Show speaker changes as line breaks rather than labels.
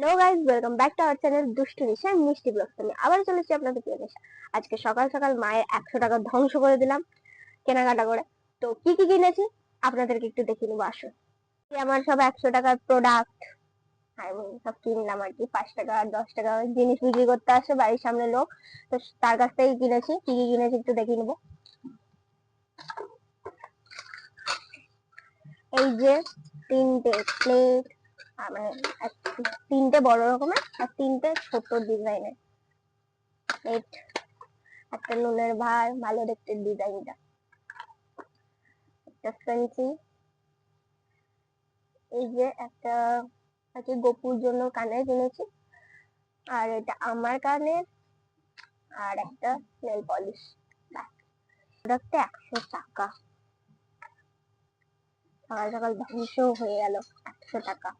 Hello guys, welcome back to our channel দুষ্টু নিশা মিষ্টি blogs. আমি আবার চলেছি আপনাদের প্রিয় নিশা। আজকে সকাল সকাল মায়ের 100 টাকা ধ্বংস করে দিলাম কেনাকাটা করে। তো কি কি কিনেছি আপনাদেরকে একটু দেখিয়ে নেবো, আসুন। এই আমার সব 100 টাকার প্রোডাক্ট আমি সব কিনলাম আর কি। 5 টাকা আর 10 টাকা জিনিস বিক্রি করতে আসে বাড়ির সামনে লোক, তো তার কাছ থেকে কিনেছি। কি কি কিনেছি একটু দেখিয়ে নেবো। এই যে 3টে প্লেট, মানে তিনটে বড় রকমের আর 3টে ছোট ডিজাইনের প্লেট, একটা নুনের ভার, ভালো দেখতে ডিজাইনটা, একটা ফেন্সি, এই যে একটা আছে গোপুর জন্য কানের কিনেছি, আর এটা আমার কানের, আর একটা নেল পলিশ। প্রোডাক্টটা 100 টাকা। সকাল সকাল ধ্বংস হয়ে গেল 100 টাকা।